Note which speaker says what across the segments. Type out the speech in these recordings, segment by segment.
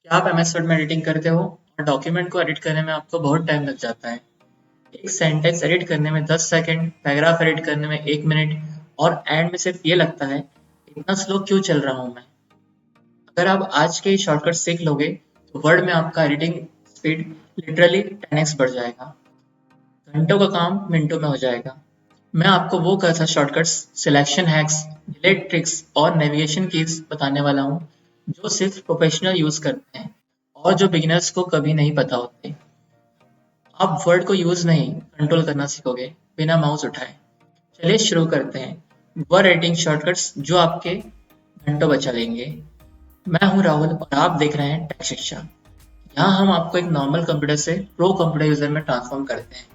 Speaker 1: क्या आप MS word में एडिटिंग करते हो और डॉक्यूमेंट को एडिट करने में आपको बहुत टाइम लग जाता है। एक सेंटेंस एडिट करने में 10 सेकंड, पैराग्राफ एडिट करने में 1 मिनट और एंड में सिर्फ ये लगता है इतना स्लो क्यों चल रहा हूँ मैं। अगर आप आज के शॉर्टकट सीख लोगे तो वर्ड में आपका एडिटिंग स्पीड लिटरली 10x बढ़ जाएगा। घंटों का काम मिनटों में हो जाएगा। मैं आपको वो कैसा shortcuts, selection hacks, delete tricks और नेविगेशन कीज बताने वाला हूँ जो सिर्फ प्रोफेशनल यूज करते हैं और जो बिगिनर्स को कभी नहीं पता होते। आप वर्ड को यूज नहीं कंट्रोल करना सीखोगे बिना माउस उठाए। चलिए शुरू करते हैं वर्ड एडिटिंग शॉर्टकट्स जो आपके घंटों बचा लेंगे। मैं हूं राहुल और आप देख रहे हैं टेक शिक्षा। यहाँ हम आपको एक नॉर्मल कंप्यूटर से प्रो कंप्यूटर यूजर में ट्रांसफॉर्म करते हैं।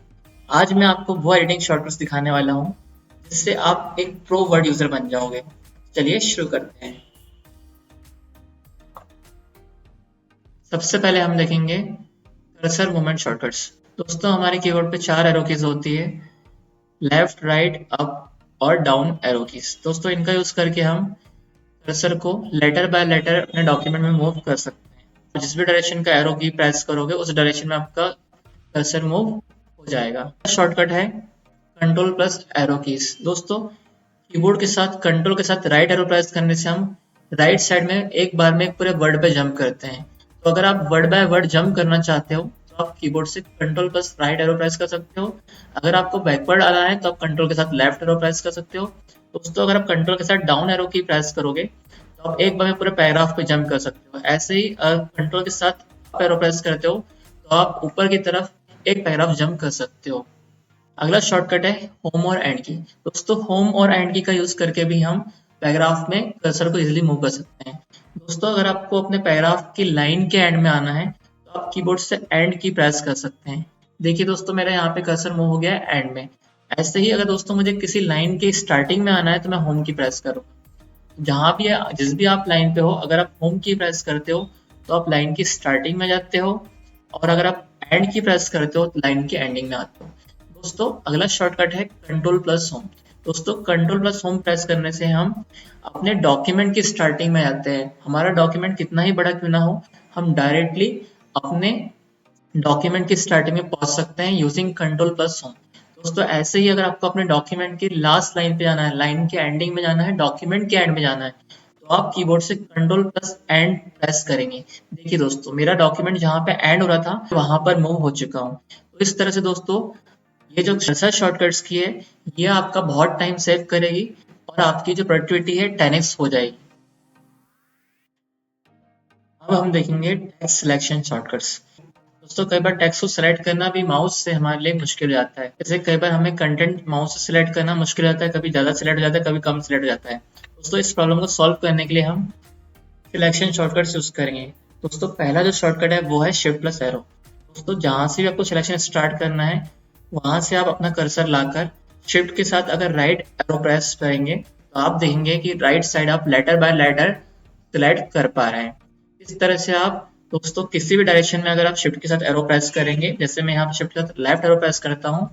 Speaker 1: आज मैं आपको वो एडिटिंग शॉर्टकट्स दिखाने वाला हूँ जिससे आप एक प्रो वर्ड यूजर बन जाओगे। चलिए शुरू करते हैं। सबसे पहले हम देखेंगे कर्सर मूवमेंट शॉर्टकट्स। दोस्तों हमारे कीबोर्ड पे 4 एरो कीज होती है, लेफ्ट, राइट, अप और डाउन एरो कीज। दोस्तों इनका यूज करके हम कर्सर को लेटर बाय लेटर अपने डॉक्यूमेंट में मूव कर सकते हैं। जिस भी डायरेक्शन का एरो की प्रेस करोगे उस डायरेक्शन में आपका कर्सर मूव हो जाएगा। शॉर्टकट है कंट्रोल प्लस एरो कीज। दोस्तों कीबोर्ड के साथ कंट्रोल के साथ राइट एरो प्रेस करने से हम राइट साइड में एक बार में एक पूरे वर्ड पे जंप करते हैं। तो अगर आप वर्ड बाय वर्ड जंप करना चाहते हो तो आप कीबोर्ड से control plus right arrow press कर सकते हो। अगर आपको बैकवर्ड आना है तो आप कंट्रोल के साथ लेफ्ट एरो प्रेस कर सकते हो। दोस्तों अगर आप कंट्रोल के साथ डाउन एरो की प्रेस करोगे तो आप एक बार में पूरे पैराग्राफ पे जंप कर सकते हो। ऐसे ही कंट्रोल के साथ अप एरो प्रेस करते हो तो आप ऊपर की तरफ एक पैराग्राफ जंप कर सकते हो। अगला शॉर्टकट है होम और एंड की। दोस्तों होम और एंड की का यूज करके भी हम पैराग्राफ में कर्सर को इजीली मूव कर सकते हैं। दोस्तों अगर आपको अपने पैराग्राफ की लाइन के एंड में आना है तो आप कीबोर्ड से एंड की प्रेस कर सकते हैं। देखिए दोस्तों मेरा यहाँ पे कर्सर मूव हो गया है एंड में। ऐसे ही अगर दोस्तों मुझे किसी लाइन के स्टार्टिंग में आना है तो मैं होम की प्रेस करूँगा। जहां भी जिस भी आप लाइन पे हो अगर आप होम की प्रेस करते हो तो आप लाइन की स्टार्टिंग में जाते हो और अगर आप एंड की प्रेस करते हो तो लाइन की एंडिंग में आते हो। दोस्तों अगला शॉर्टकट है कंट्रोल प्लस होम। दोस्तों कंट्रोल प्लस होम प्रेस करने से हम अपने डॉक्यूमेंट की स्टार्टिंग में आते हैं। हमारा डॉक्यूमेंट कितना ही बड़ा क्यों ना हो हम डायरेक्टली अपने डॉक्यूमेंट की स्टार्टिंग में पहुंच सकते हैं यूजिंग कंट्रोल प्लस होम। दोस्तों ऐसे ही अगर आपको अपने डॉक्यूमेंट की लास्ट लाइन पे जाना है, लाइन के एंडिंग में जाना है, डॉक्यूमेंट के एंड में जाना है तो आप कीबोर्ड से कंट्रोल प्लस एंड प्रेस करेंगे। देखिए दोस्तों मेरा डॉक्यूमेंट जहां पे एंड हो रहा था वहां पर मूव हो चुका हूँ। तो इस तरह से दोस्तों ये जो सर्च शॉर्टकट्स की है ये आपका बहुत टाइम सेव करेगी और आपकी जो प्रोडक्टिविटी है 10x हो जाएगी। अब हम देखेंगे टेक्स्ट सिलेक्शन शॉर्टकट्स। दोस्तों कई बार टेक्स्ट को सिलेक्ट करना भी माउस से हमारे लिए मुश्किल हो जाता है। जैसे कई बार हमें कंटेंट माउस से सिलेक्ट करना मुश्किल हो जाता है, कभी ज्यादा सिलेक्ट हो जाता है, कभी कम सिलेक्ट हो जाता है। दोस्तों इस प्रॉब्लम को सॉल्व करने के लिए हम सिलेक्शन शॉर्टकट्स यूज करेंगे। दोस्तों पहला जो शॉर्टकट है वो है शिफ्ट प्लस एरो। दोस्तों जहां से भी आपको सिलेक्शन स्टार्ट करना है वहां से आप अपना कर्सर लाकर शिफ्ट के साथ अगर राइट एरो प्रेस करेंगे तो आप देखेंगे कि राइट साइड आप लेटर बाय लेटर सिलेक्ट कर पा रहे हैं। इस तरह से आप दोस्तों किसी भी डायरेक्शन में अगर आप शिफ्ट के साथ एरो प्रेस करेंगे, जैसे मैं यहाँ पे शिफ्ट के साथ लेफ्ट एरो प्रेस करता हूँ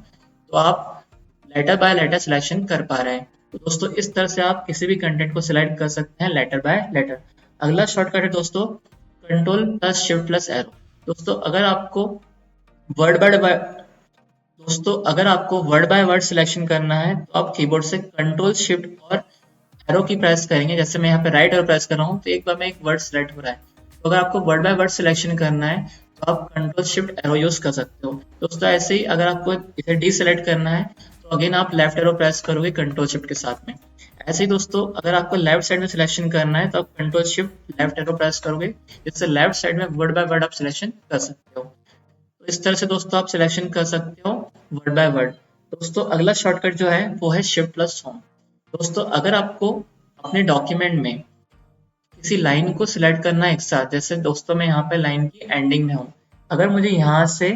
Speaker 1: तो आप लेटर बाय लेटर सिलेक्शन कर पा रहे हैं। तो दोस्तों इस तरह से आप किसी भी कंटेंट को सिलेक्ट कर सकते हैं लेटर बाय लेटर। अगला शॉर्टकट है दोस्तों control plus shift plus arrow. दोस्तों वर्ड बाय अगर आपको वर्ड बाय वर्ड सिलेक्शन करना है तो आप कीबोर्ड से कंट्रोल शिफ्ट और एरो की प्रेस करेंगे। जैसे मैं यहाँ पे राइट एरो प्रेस कर रहा हूँ तो एक बार में एक वर्ड सिलेक्ट हो रहा है। तो अगर आपको वर्ड बाय वर्ड सिलेक्शन करना है तो आप कंट्रोल शिफ्ट एरो यूज कर सकते हो। दोस्तों ऐसे ही अगर आपको इसे डी सेलेक्ट करना है तो अगेन आप लेफ्ट एरो प्रेस करोगे कंट्रोल शिफ्ट के साथ में। ऐसे ही दोस्तों अगर आपको लेफ्ट साइड में सिलेक्शन करना है तो आप control shift left arrow press करोगे, जिससे लेफ्ट साइड में वर्ड बाय वर्ड आप सिलेक्शन कर सकते हो। तो इस तरह से दोस्तों आप सिलेक्शन कर सकते हो वर्ड बाय वर्ड। दोस्तों अगला शॉर्टकट जो है वो है शिफ्ट प्लस होम। दोस्तों अगर आपको अपने डॉक्यूमेंट में किसी लाइन को सिलेक्ट करना है एक साथ, जैसे दोस्तों मैं यहाँ पे लाइन की एंडिंग में हूँ, अगर मुझे यहाँ से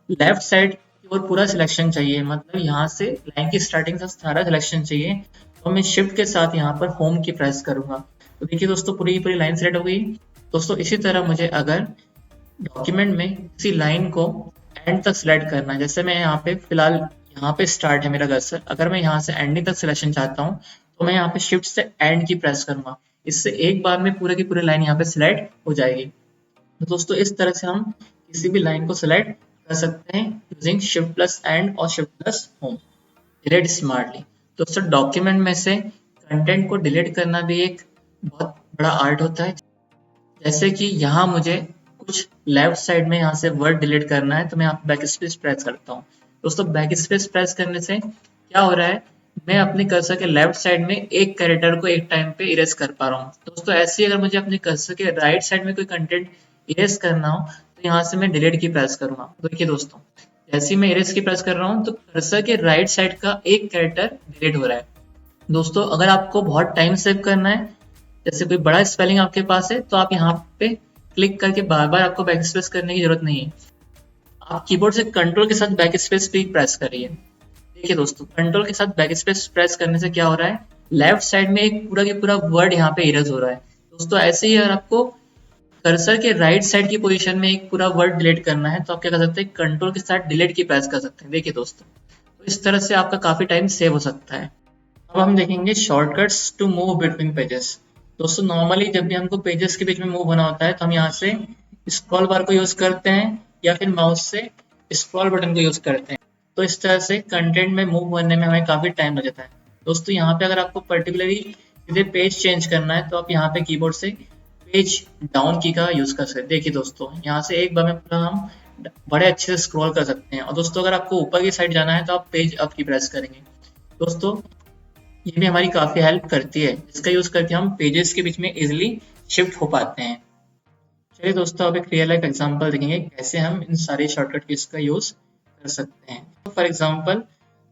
Speaker 1: लेफ्ट साइड की ओर पूरा सिलेक्शन चाहिए, मतलब यहाँ से लाइन की स्टार्टिंग से सारा सिलेक्शन चाहिए, तो मैं शिफ्ट के साथ यहाँ पर होम की प्रेस करूंगा। तो देखिए दोस्तों पूरी की पूरी लाइन सेलेक्ट हो गई। दोस्तों इसी तरह मुझे अगर डॉक्यूमेंट में किसी लाइन को एंड तक सिलेक्ट करना है, जैसे मैं यहाँ पे फिलहाल यहाँ पे स्टार्ट है मेरा कर्सर, अगर मैं यहाँ से एंडिंग तक सिलेक्शन चाहता हूँ तो मैं यहाँ पे शिफ्ट से एंड की प्रेस करूंगा। इससे एक बार में पूरे की पूरी लाइन यहाँ पे सिलेक्ट हो जाएगी। तो दोस्तों इस तरह से हम किसी भी लाइन को सेलेक्ट कर सकते हैं यूजिंग शिफ्ट प्लस एंड और shift plus home. Delete smartly. दोस्तों डॉक्यूमेंट में से कंटेंट को डिलीट करना भी एक बहुत बड़ा आर्ट होता है। जैसे कि यहाँ मुझे कुछ लेफ्ट साइड में यहाँ से वर्ड डिलीट करना है, तो मैं यहाँ बैक स्पेस प्रेस करता हूँ। दोस्तों बैक स्पेस प्रेस करने से क्या हो रहा है, मैं अपने कर्सर के लेफ्ट साइड में एक कैरेक्टर को एक टाइम पे इरेज कर पा रहा हूँ। दोस्तों ऐसे ही अगर मुझे अपने कर्सर के राइट साइड में कोई कंटेंट इरेज करना हो तो यहाँ से मैं डिलीट की प्रेस करूंगा। देखिए दोस्तों, जैसे ही मैं इरेज की प्रेस कर रहा हूँ तो कर्सर के राइट साइड का एक कैरेक्टर डिलीट हो रहा है। दोस्तों अगर आपको बहुत टाइम सेव करना है, जैसे कोई बड़ा स्पेलिंग आपके पास है, तो आप यहाँ पे क्लिक करके बार बार आपको बैक स्पेस करने की जरूरत नहीं है। आप कीबोर्ड से कंट्रोल के साथ बैक स्पेस भी प्रेस करिए। देखिए दोस्तों, कंट्रोल के साथ बैक स्पेस प्रेस करने से क्या हो रहा है, लेफ्ट साइड में एक पूरा के पूरा वर्ड यहाँ पे इरेज हो रहा है। दोस्तों ऐसे ही अगर आपको कर्सर के राइट साइड की पोजीशन में एक पूरा वर्ड डिलीट करना है, तो आप क्या कर सकते हैं, कंट्रोल के साथ डिलीट की प्रेस कर सकते हैं। देखिए दोस्तों, तो इस तरह से आपका काफी टाइम सेव हो सकता है। अब हम देखेंगे shortcuts to move between pages. दोस्तों नॉर्मली जब भी हमको पेजेस के बीच में मूव होना होता है तो हम यहाँ से स्क्रॉल बार को यूज करते हैं या फिर माउस से स्क्रॉल बटन को यूज करते हैं। तो इस तरह से कंटेंट में मूव करने में हमें काफी टाइम लग जाता है। दोस्तों यहाँ पे अगर आपको पर्टिकुलरली सीधे पेज चेंज करना है तो आप यहाँ पे कीबोर्ड से पेज डाउन की का यूज कर सकते हैं। देखिए दोस्तों, यहाँ से एक बार में पूरा हम बड़े अच्छे से स्क्रॉल कर सकते हैं। और दोस्तों अगर आपको ऊपर की साइड जाना है तो आप पेज अप की प्रेस करेंगे। दोस्तों ये भी हमारी काफी हेल्प करती है, इसका यूज करके हम पेजेस के बीच में इजिली शिफ्ट हो पाते हैं। चलिए दोस्तों, अब एक रियल लाइफ एग्जांपल देखेंगे कैसे हम इन सारे शॉर्टकट कीज का यूज कर सकते हैं। तो फॉर एग्जांपल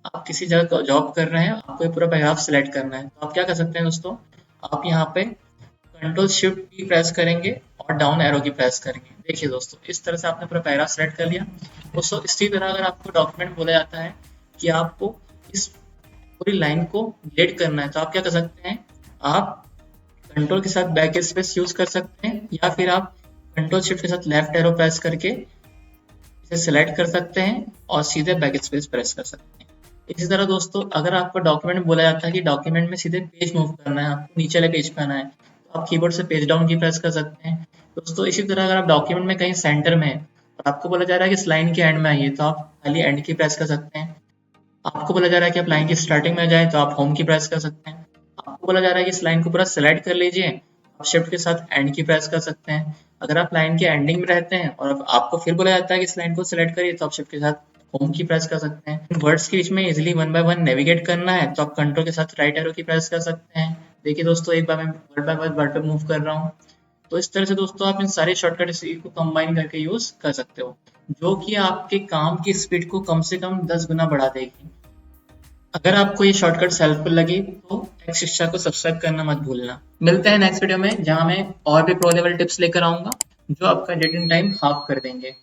Speaker 1: आप किसी जगह जॉब कर रहे हैं, आपको ये पूरा पैराग्राफ सेलेक्ट करना है, तो आप क्या कर सकते हैं दोस्तों, आप यहाँ पे कंट्रोल शिफ्ट की प्रेस करेंगे और डाउन एरो की प्रेस करेंगे। देखिए दोस्तों, इस तरह से आपने पूरा पैराग्राफ सेलेक्ट कर लिया। दोस्तों इसी तरह अगर आपको डॉक्यूमेंट बोला जाता है कि आपको इस पूरी लाइन को डिलीट करना है, तो आप क्या कर सकते हैं, आप कंट्रोल के साथ बैक स्पेस यूज कर सकते हैं या फिर आप कंट्रोल शिफ्ट के साथ लेफ्ट एरो प्रेस करके इसे सिलेक्ट कर सकते हैं और सीधे बैक स्पेस प्रेस कर सकते हैं। इसी तरह दोस्तों अगर आपको डॉक्यूमेंट बोला जाता है कि डॉक्यूमेंट में सीधे पेज मूव करना है, आपको नीचे वाले पेज पे आना है, तो आप कीबोर्ड से पेज डाउन की प्रेस कर सकते हैं। दोस्तों इसी तरह अगर आप डॉक्यूमेंट में कहीं सेंटर में है और आपको बोला जा रहा है कि इस लाइन के एंड में आइए, तो आप खाली एंड की प्रेस कर सकते हैं। आपको बोला जा रहा है कि आप लाइन की स्टार्टिंग में जाए, तो आप होम की प्रेस कर सकते हैं। आपको बोला जा रहा है कि इस लाइन को पूरा सेलेक्ट कर लीजिए, आप शिफ्ट के साथ एंड की प्रेस कर सकते हैं। अगर आप लाइन के एंडिंग में रहते हैं और आपको फिर बोला जाता है कि इस लाइन को सिलेक्ट करिए, तो आप शिफ्ट के साथ होम की प्रेस कर सकते हैं। वर्ड्स के बीच में easily one by one navigate करना है, तो आप कंट्रोल के साथ राइट एरो की प्रेस कर सकते हैं। देखिए दोस्तों, एक बार मैं वर्ड बाय वर्ड पे मूव कर रहा हूँ। तो इस तरह से दोस्तों आप इन सारे शॉर्टकट को कंबाइन करके यूज कर सकते हो, जो कि आपके काम की स्पीड को कम से कम 10 गुना बढ़ा देगी। अगर आपको ये शॉर्टकट हेल्पफुल लगी तो टेक शिक्षा को सब्सक्राइब करना मत भूलना। मिलते हैं नेक्स्ट वीडियो में, जहां मैं और भी प्रो लेवल टिप्स लेकर आऊंगा जो आपका एडिटिंग टाइम हाफ कर देंगे।